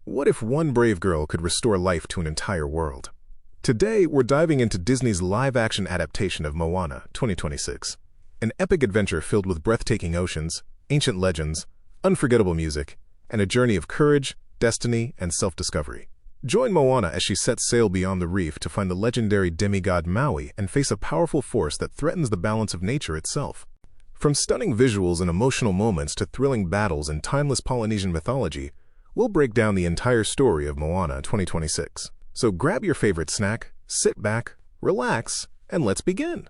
What if one brave girl could restore life to an entire world? Today, we're diving into Disney's live-action adaptation of Moana 2026, an epic adventure filled with breathtaking oceans, ancient legends, unforgettable music, and a journey of courage, destiny, and self-discovery. Join Moana as she sets sail beyond the reef to find the legendary demigod Maui and face a powerful force that threatens the balance of nature itself. From stunning visuals and emotional moments to thrilling battles and timeless Polynesian mythology, we'll break down the entire story of Moana 2026. So grab your favorite snack, sit back, relax, and let's begin.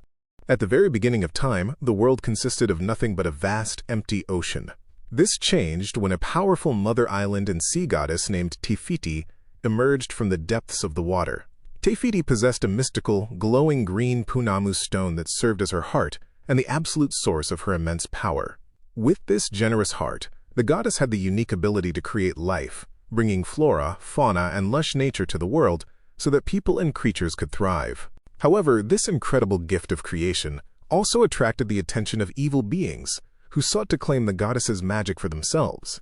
At the very beginning of time, the world consisted of nothing but a vast, empty ocean. This changed when a powerful mother island and sea goddess named Te Fiti emerged from the depths of the water. Te Fiti possessed a mystical, glowing green punamu stone that served as her heart and the absolute source of her immense power. With this generous heart, the goddess had the unique ability to create life, bringing flora, fauna, and lush nature to the world so that people and creatures could thrive. However, this incredible gift of creation also attracted the attention of evil beings who sought to claim the goddess's magic for themselves.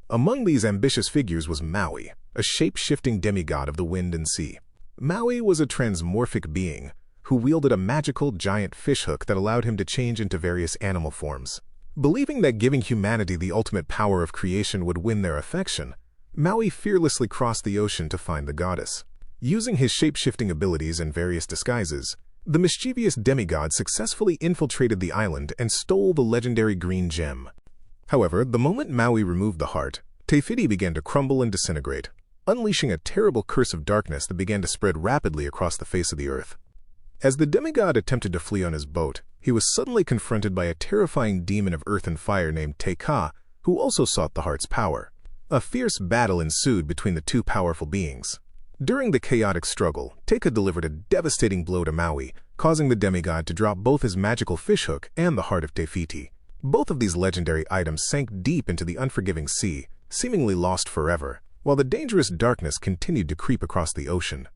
Among these ambitious figures was Maui, a shape-shifting demigod of the wind and sea. Maui was a transmorphic being who wielded a magical giant fishhook that allowed him to change into various animal forms. Believing that giving humanity the ultimate power of creation would win their affection, Maui fearlessly crossed the ocean to find the goddess. Using his shape-shifting abilities and various disguises, the mischievous demigod successfully infiltrated the island and stole the legendary green gem. However, the moment Maui removed the heart, Te Fiti began to crumble and disintegrate, unleashing a terrible curse of darkness that began to spread rapidly across the face of the earth. As the demigod attempted to flee on his boat, he was suddenly confronted by a terrifying demon of earth and fire named Te Ka, who also sought the heart's power. A fierce battle ensued between the two powerful beings. During the chaotic struggle, Te Ka delivered a devastating blow to Maui, causing the demigod to drop both his magical fishhook and the heart of Te Fiti. Both of these legendary items sank deep into the unforgiving sea, seemingly lost forever, while the dangerous darkness continued to creep across the ocean.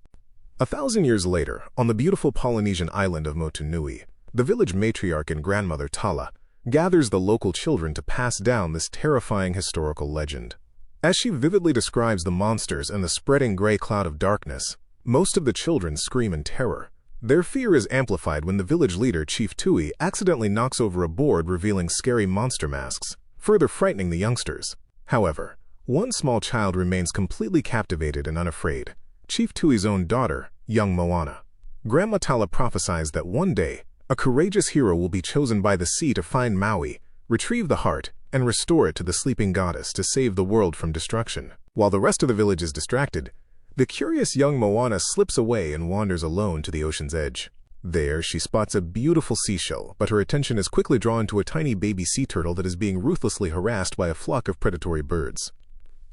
1,000 years later, on the beautiful Polynesian island of Motunui, the village matriarch and grandmother Tala gathers the local children to pass down this terrifying historical legend. As she vividly describes the monsters and the spreading gray cloud of darkness, most of the children scream in terror. Their fear is amplified when the village leader, Chief Tui, accidentally knocks over a board revealing scary monster masks, further frightening the youngsters. However, one small child remains completely captivated and unafraid, Chief Tui's own daughter, young Moana. Grandma Tala prophesies that one day, a courageous hero will be chosen by the sea to find Maui, retrieve the heart, and restore it to the sleeping goddess to save the world from destruction. While the rest of the village is distracted, the curious young Moana slips away and wanders alone to the ocean's edge. There, she spots a beautiful seashell, but her attention is quickly drawn to a tiny baby sea turtle that is being ruthlessly harassed by a flock of predatory birds.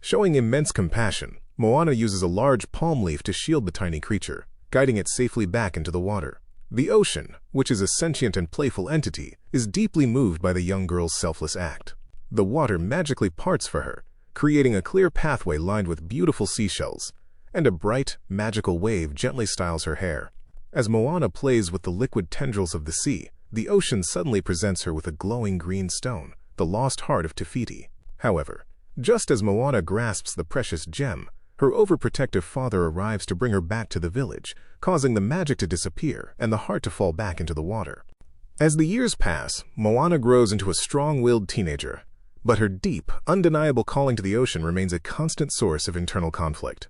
Showing immense compassion, Moana uses a large palm leaf to shield the tiny creature, guiding it safely back into the water. The ocean, which is a sentient and playful entity, is deeply moved by the young girl's selfless act. The water magically parts for her, creating a clear pathway lined with beautiful seashells, and a bright, magical wave gently styles her hair. As Moana plays with the liquid tendrils of the sea, the ocean suddenly presents her with a glowing green stone, the lost heart of Te Fiti. However, just as Moana grasps the precious gem, her overprotective father arrives to bring her back to the village, causing the magic to disappear and the heart to fall back into the water. As the years pass, Moana grows into a strong-willed teenager, but her deep, undeniable calling to the ocean remains a constant source of internal conflict.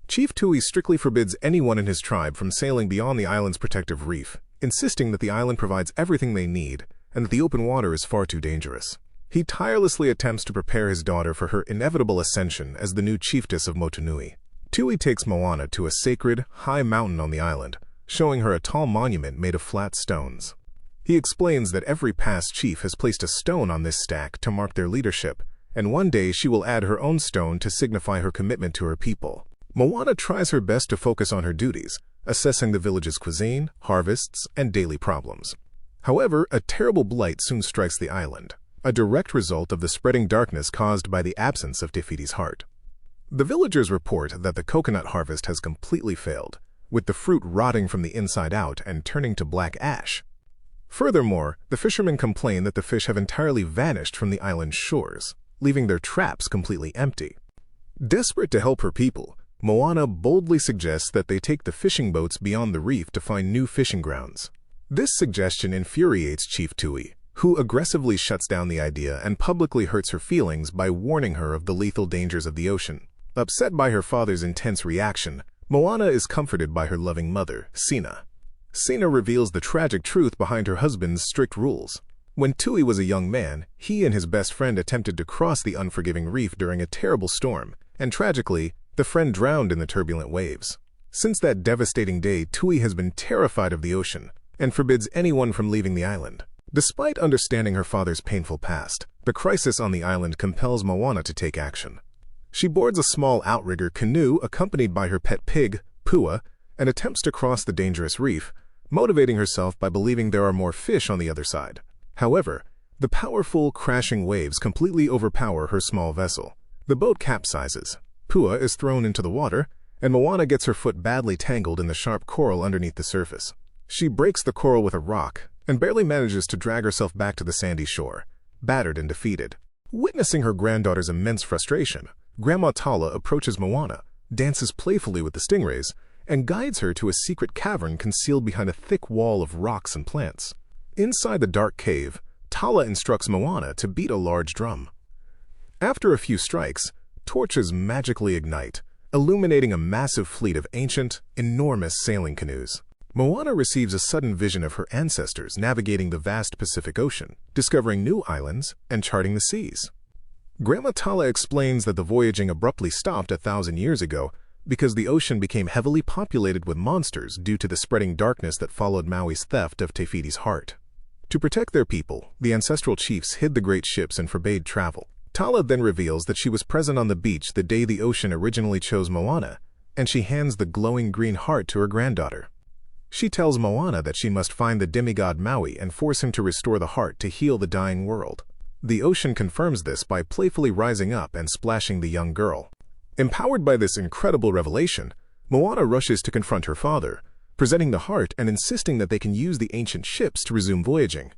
Chief Tui strictly forbids anyone in his tribe from sailing beyond the island's protective reef, insisting that the island provides everything they need and that the open water is far too dangerous. He tirelessly attempts to prepare his daughter for her inevitable ascension as the new chiefess of Motunui. Tui takes Moana to a sacred, high mountain on the island, showing her a tall monument made of flat stones. He explains that every past chief has placed a stone on this stack to mark their leadership, and one day she will add her own stone to signify her commitment to her people. Moana tries her best to focus on her duties, assessing the village's cuisine, harvests, and daily problems. However, a terrible blight soon strikes the island, a direct result of the spreading darkness caused by the absence of Te Fiti's heart. The villagers report that the coconut harvest has completely failed, with the fruit rotting from the inside out and turning to black ash. Furthermore, the fishermen complain that the fish have entirely vanished from the island's shores, leaving their traps completely empty. Desperate to help her people, Moana boldly suggests that they take the fishing boats beyond the reef to find new fishing grounds. This suggestion infuriates Chief Tui, who aggressively shuts down the idea and publicly hurts her feelings by warning her of the lethal dangers of the ocean. Upset by her father's intense reaction, Moana is comforted by her loving mother, Sina. Sina reveals the tragic truth behind her husband's strict rules. When Tui was a young man, he and his best friend attempted to cross the unforgiving reef during a terrible storm, and tragically, the friend drowned in the turbulent waves. Since that devastating day, Tui has been terrified of the ocean and forbids anyone from leaving the island. Despite understanding her father's painful past, the crisis on the island compels Moana to take action. She boards a small outrigger canoe accompanied by her pet pig, Pua, and attempts to cross the dangerous reef, motivating herself by believing there are more fish on the other side. However, the powerful, crashing waves completely overpower her small vessel. The boat capsizes, Pua is thrown into the water, and Moana gets her foot badly tangled in the sharp coral underneath the surface. She breaks the coral with a rock and barely manages to drag herself back to the sandy shore, battered and defeated. Witnessing her granddaughter's immense frustration, Grandma Tala approaches Moana, dances playfully with the stingrays, and guides her to a secret cavern concealed behind a thick wall of rocks and plants. Inside the dark cave, Tala instructs Moana to beat a large drum. After a few strikes, torches magically ignite, illuminating a massive fleet of ancient, enormous sailing canoes. Moana receives a sudden vision of her ancestors navigating the vast Pacific Ocean, discovering new islands, and charting the seas. Grandma Tala explains that the voyaging abruptly stopped 1,000 years ago because the ocean became heavily populated with monsters due to the spreading darkness that followed Maui's theft of Te Fiti's heart. To protect their people, the ancestral chiefs hid the great ships and forbade travel. Tala then reveals that she was present on the beach the day the ocean originally chose Moana, and she hands the glowing green heart to her granddaughter. She tells Moana that she must find the demigod Maui and force him to restore the heart to heal the dying world. The ocean confirms this by playfully rising up and splashing the young girl. Empowered by this incredible revelation, Moana rushes to confront her father, presenting the heart and insisting that they can use the ancient ships to resume voyaging.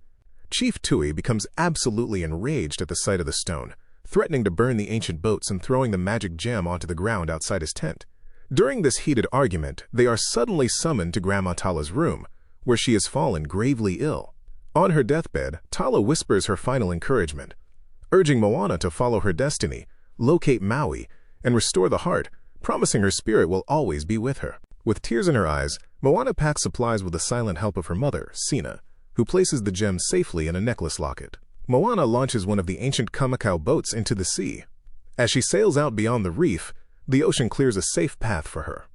Chief Tui becomes absolutely enraged at the sight of the stone, threatening to burn the ancient boats and throwing the magic gem onto the ground outside his tent. During this heated argument, they are suddenly summoned to Grandma Tala's room, where she has fallen gravely ill. On her deathbed, Tala whispers her final encouragement, urging Moana to follow her destiny, locate Maui, and restore the heart, promising her spirit will always be with her. With tears in her eyes, Moana packs supplies with the silent help of her mother, Sina, who places the gem safely in a necklace locket. Moana launches one of the ancient Kamakau boats into the sea. As she sails out beyond the reef, the ocean clears a safe path for her.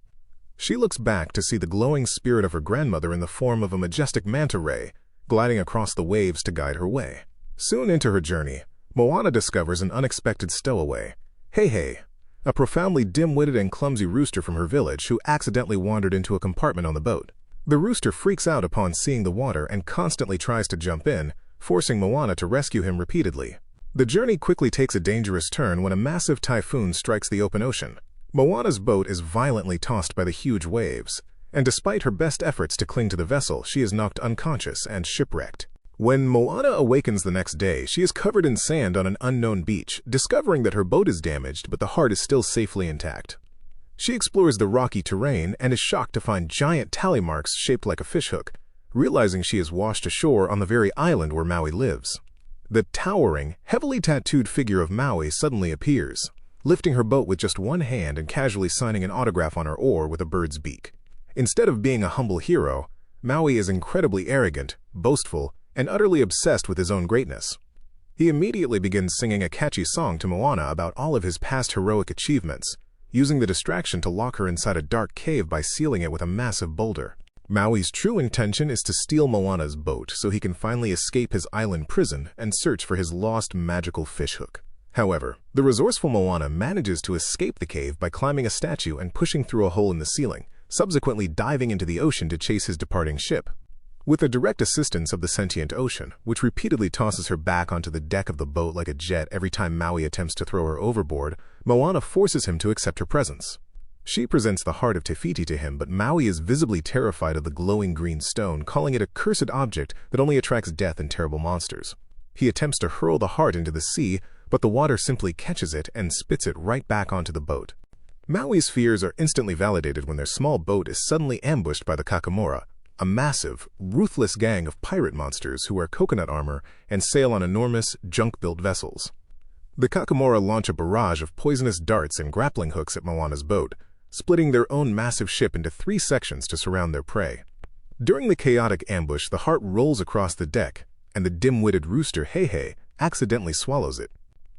She looks back to see the glowing spirit of her grandmother in the form of a majestic manta ray, gliding across the waves to guide her way. Soon into her journey, Moana discovers an unexpected stowaway, Hey, a profoundly dim-witted and clumsy rooster from her village who accidentally wandered into a compartment on the boat. The rooster freaks out upon seeing the water and constantly tries to jump in, forcing Moana to rescue him repeatedly. The journey quickly takes a dangerous turn when a massive typhoon strikes the open ocean. Moana's boat is violently tossed by the huge waves, and despite her best efforts to cling to the vessel, she is knocked unconscious and shipwrecked. When Moana awakens the next day, she is covered in sand on an unknown beach, discovering that her boat is damaged but the heart is still safely intact. She explores the rocky terrain and is shocked to find giant tally marks shaped like a fishhook, realizing she is washed ashore on the very island where Maui lives. The towering, heavily tattooed figure of Maui suddenly appears, lifting her boat with just one hand and casually signing an autograph on her oar with a bird's beak. Instead of being a humble hero, Maui is incredibly arrogant, boastful, and utterly obsessed with his own greatness. He immediately begins singing a catchy song to Moana about all of his past heroic achievements, using the distraction to lock her inside a dark cave by sealing it with a massive boulder. Maui's true intention is to steal Moana's boat so he can finally escape his island prison and search for his lost magical fishhook. However, the resourceful Moana manages to escape the cave by climbing a statue and pushing through a hole in the ceiling, subsequently diving into the ocean to chase his departing ship. With the direct assistance of the sentient ocean, which repeatedly tosses her back onto the deck of the boat like a jet every time Maui attempts to throw her overboard, Moana forces him to accept her presence. She presents the heart of Te Fiti to him, but Maui is visibly terrified of the glowing green stone, calling it a cursed object that only attracts death and terrible monsters. He attempts to hurl the heart into the sea, but the water simply catches it and spits it right back onto the boat. Maui's fears are instantly validated when their small boat is suddenly ambushed by the Kakamora, a massive, ruthless gang of pirate monsters who wear coconut armor and sail on enormous, junk-built vessels. The Kakamora launch a barrage of poisonous darts and grappling hooks at Moana's boat, splitting their own massive ship into 3 sections to surround their prey. During the chaotic ambush, the heart rolls across the deck, and the dim-witted rooster Heihei accidentally swallows it.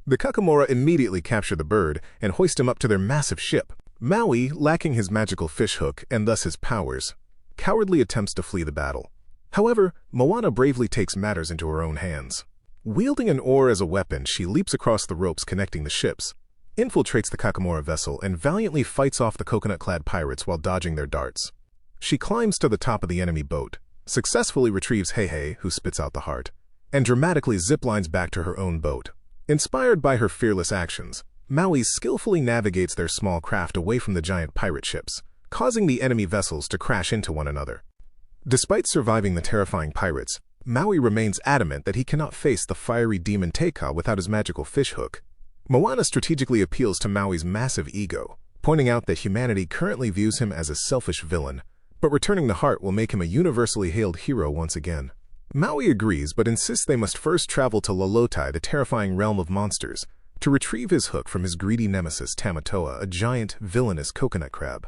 The Kakamora immediately capture the bird and hoist him up to their massive ship. Maui, lacking his magical fishhook and thus his powers, cowardly attempts to flee the battle. However, Moana bravely takes matters into her own hands. Wielding an oar as a weapon, she leaps across the ropes connecting the ships, infiltrates the Kakamora vessel, and valiantly fights off the coconut-clad pirates while dodging their darts. She climbs to the top of the enemy boat, successfully retrieves Heihei, who spits out the heart, and dramatically ziplines back to her own boat. Inspired by her fearless actions, Maui skillfully navigates their small craft away from the giant pirate ships, causing the enemy vessels to crash into one another. Despite surviving the terrifying pirates, Maui remains adamant that he cannot face the fiery demon Te Ka without his magical fishhook. Moana strategically appeals to Maui's massive ego, pointing out that humanity currently views him as a selfish villain, but returning the heart will make him a universally hailed hero once again. Maui agrees, but insists they must first travel to Lolotai, the terrifying realm of monsters, to retrieve his hook from his greedy nemesis Tamatoa, a giant, villainous coconut crab.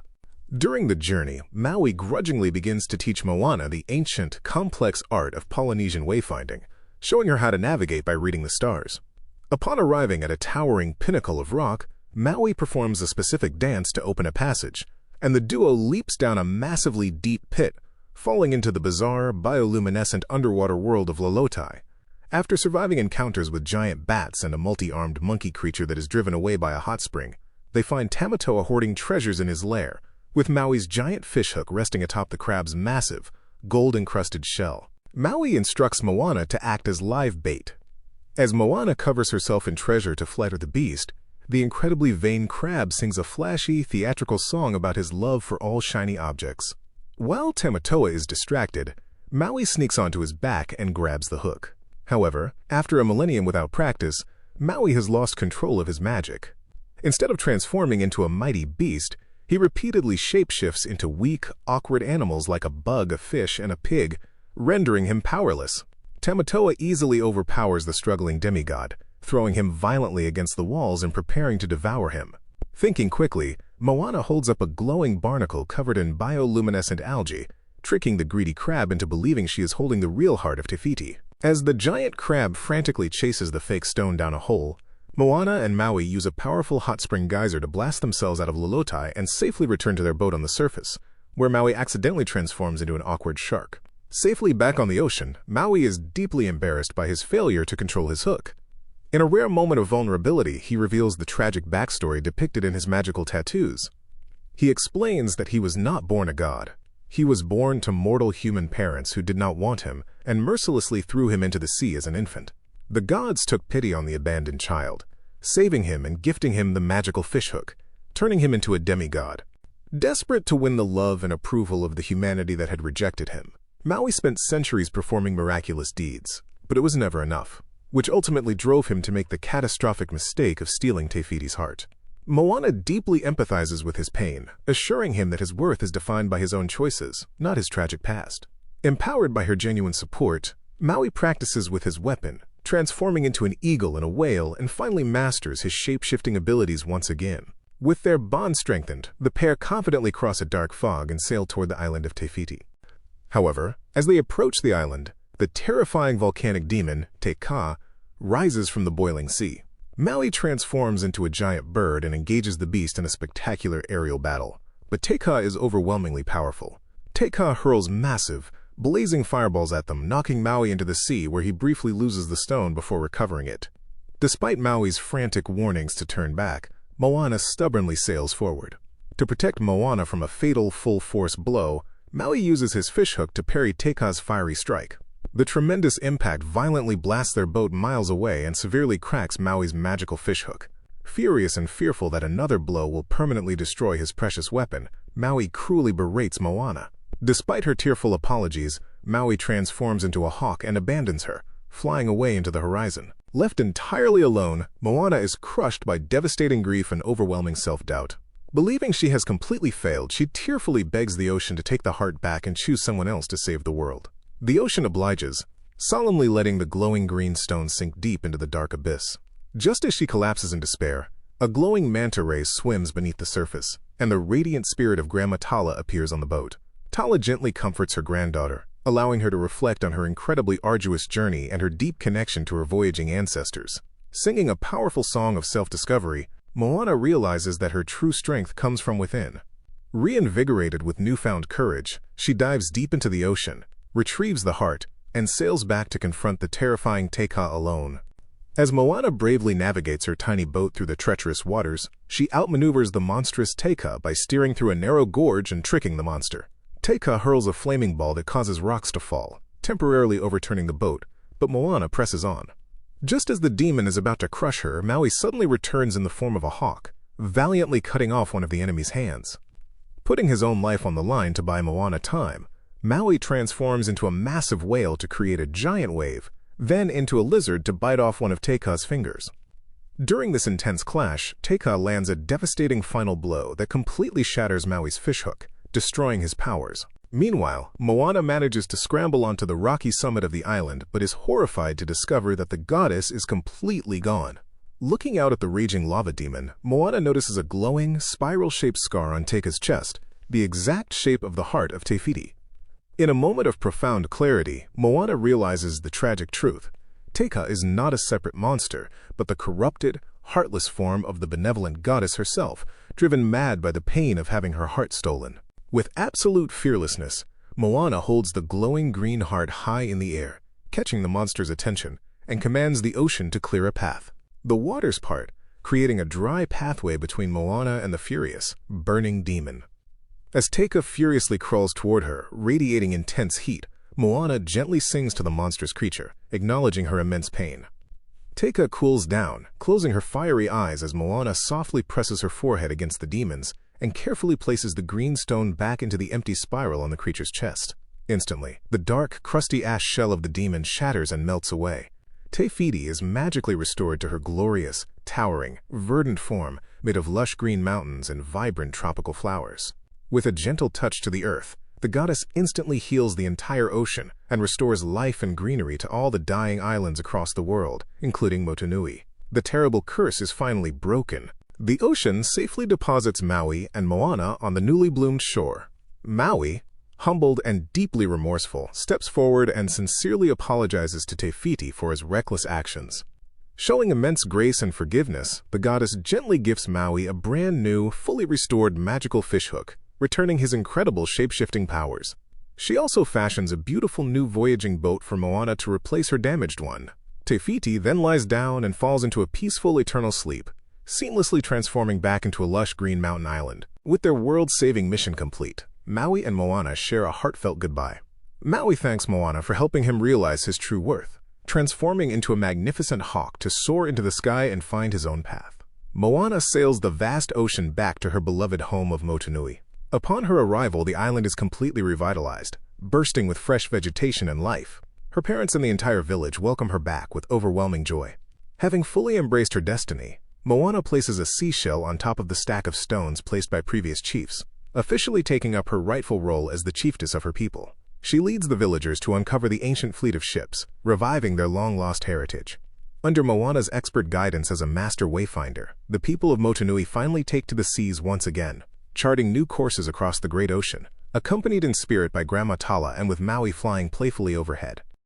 During the journey, Maui grudgingly begins to teach Moana the ancient, complex art of Polynesian wayfinding, showing her how to navigate by reading the stars. Upon arriving at a towering pinnacle of rock, Maui performs a specific dance to open a passage, and the duo leaps down a massively deep pit, falling into the bizarre, bioluminescent underwater world of Lolotai. After surviving encounters with giant bats and a multi-armed monkey creature that is driven away by a hot spring, they find Tamatoa hoarding treasures in his lair, with Maui's giant fishhook resting atop the crab's massive, gold-encrusted shell. Maui instructs Moana to act as live bait. As Moana covers herself in treasure to flatter the beast, the incredibly vain crab sings a flashy, theatrical song about his love for all shiny objects. While Tamatoa is distracted, Maui sneaks onto his back and grabs the hook. However, after a millennium without practice, Maui has lost control of his magic. Instead of transforming into a mighty beast, he repeatedly shapeshifts into weak, awkward animals like a bug, a fish, and a pig, rendering him powerless. Tamatoa easily overpowers the struggling demigod, throwing him violently against the walls and preparing to devour him. Thinking quickly, Moana holds up a glowing barnacle covered in bioluminescent algae, tricking the greedy crab into believing she is holding the real heart of Te Fiti. As the giant crab frantically chases the fake stone down a hole, Moana and Maui use a powerful hot spring geyser to blast themselves out of Lolotai and safely return to their boat on the surface, where Maui accidentally transforms into an awkward shark. Safely back on the ocean, Maui is deeply embarrassed by his failure to control his hook. In a rare moment of vulnerability, he reveals the tragic backstory depicted in his magical tattoos. He explains that he was not born a god. He was born to mortal human parents who did not want him and mercilessly threw him into the sea as an infant. The gods took pity on the abandoned child, saving him and gifting him the magical fishhook, turning him into a demigod. Desperate to win the love and approval of the humanity that had rejected him, Maui spent centuries performing miraculous deeds, but it was never enough, which ultimately drove him to make the catastrophic mistake of stealing Te Fiti's heart. Moana deeply empathizes with his pain, assuring him that his worth is defined by his own choices, not his tragic past. Empowered by her genuine support, Maui practices with his weapon, transforming into an eagle and a whale, and finally masters his shape-shifting abilities once again. With their bond strengthened, the pair confidently cross a dark fog and sail toward the island of Te Fiti. However, as they approach the island, the terrifying volcanic demon, Te Ka, rises from the boiling sea. Maui transforms into a giant bird and engages the beast in a spectacular aerial battle, but Te Ka is overwhelmingly powerful. Te Ka hurls massive, blazing fireballs at them, knocking Maui into the sea where he briefly loses the stone before recovering it. Despite Maui's frantic warnings to turn back, Moana stubbornly sails forward. To protect Moana from a fatal full-force blow, Maui uses his fishhook to parry Te Ka's fiery strike. The tremendous impact violently blasts their boat miles away and severely cracks Maui's magical fishhook. Furious and fearful that another blow will permanently destroy his precious weapon, Maui cruelly berates Moana. Despite her tearful apologies, Maui transforms into a hawk and abandons her, flying away into the horizon. Left entirely alone, Moana is crushed by devastating grief and overwhelming self-doubt. Believing she has completely failed, she tearfully begs the ocean to take the heart back and choose someone else to save the world. The ocean obliges, solemnly letting the glowing green stone sink deep into the dark abyss. Just as she collapses in despair, a glowing manta ray swims beneath the surface, and the radiant spirit of Grandma Tala appears on the boat. Tala gently comforts her granddaughter, allowing her to reflect on her incredibly arduous journey and her deep connection to her voyaging ancestors. Singing a powerful song of self-discovery, Moana realizes that her true strength comes from within. Reinvigorated with newfound courage, she dives deep into the ocean, retrieves the heart, and sails back to confront the terrifying Te Kā alone. As Moana bravely navigates her tiny boat through the treacherous waters, she outmaneuvers the monstrous Te Kā by steering through a narrow gorge and tricking the monster. Te Kā hurls a flaming ball that causes rocks to fall, temporarily overturning the boat, but Moana presses on. Just as the demon is about to crush her, Maui suddenly returns in the form of a hawk, valiantly cutting off one of the enemy's hands. Putting his own life on the line to buy Moana time, Maui transforms into a massive whale to create a giant wave, then into a lizard to bite off one of Te Kā's fingers. During this intense clash, Te Kā lands a devastating final blow that completely shatters Maui's fishhook, destroying his powers. Meanwhile, Moana manages to scramble onto the rocky summit of the island but is horrified to discover that the goddess is completely gone. Looking out at the raging lava demon, Moana notices a glowing, spiral-shaped scar on Te Kā's chest, the exact shape of the heart of Te Fiti. In a moment of profound clarity, Moana realizes the tragic truth. Te Kā is not a separate monster, but the corrupted, heartless form of the benevolent goddess herself, driven mad by the pain of having her heart stolen. With absolute fearlessness, Moana holds the glowing green heart high in the air, catching the monster's attention, and commands the ocean to clear a path. The waters part, creating a dry pathway between Moana and the furious, burning demon. As Te Kā furiously crawls toward her, radiating intense heat, Moana gently sings to the monstrous creature, acknowledging her immense pain. Te Kā cools down, closing her fiery eyes as Moana softly presses her forehead against the demon's and carefully places the green stone back into the empty spiral on the creature's chest. Instantly, the dark, crusty ash shell of the demon shatters and melts away. Te Fiti is magically restored to her glorious, towering, verdant form made of lush green mountains and vibrant tropical flowers. With a gentle touch to the earth, the goddess instantly heals the entire ocean and restores life and greenery to all the dying islands across the world, including Motunui. The terrible curse is finally broken. The ocean safely deposits Maui and Moana on the newly bloomed shore. Maui, humbled and deeply remorseful, steps forward and sincerely apologizes to Te Fiti for his reckless actions. Showing immense grace and forgiveness, the goddess gently gifts Maui a brand new, fully restored magical fishhook, returning his incredible shape-shifting powers. She also fashions a beautiful new voyaging boat for Moana to replace her damaged one. Te Fiti then lies down and falls into a peaceful eternal sleep, seamlessly transforming back into a lush green mountain island. With their world-saving mission complete, Maui and Moana share a heartfelt goodbye. Maui thanks Moana for helping him realize his true worth, transforming into a magnificent hawk to soar into the sky and find his own path. Moana sails the vast ocean back to her beloved home of Motunui. Upon her arrival, the island is completely revitalized, bursting with fresh vegetation and life. Her parents and the entire village welcome her back with overwhelming joy. Having fully embraced her destiny, Moana places a seashell on top of the stack of stones placed by previous chiefs, officially taking up her rightful role as the chiefess of her people. She leads the villagers to uncover the ancient fleet of ships, reviving their long-lost heritage. Under Moana's expert guidance as a master wayfinder, the people of Motunui finally take to the seas once again, charting new courses across the great ocean, accompanied in spirit by Grandma Tala and with Maui flying playfully overhead.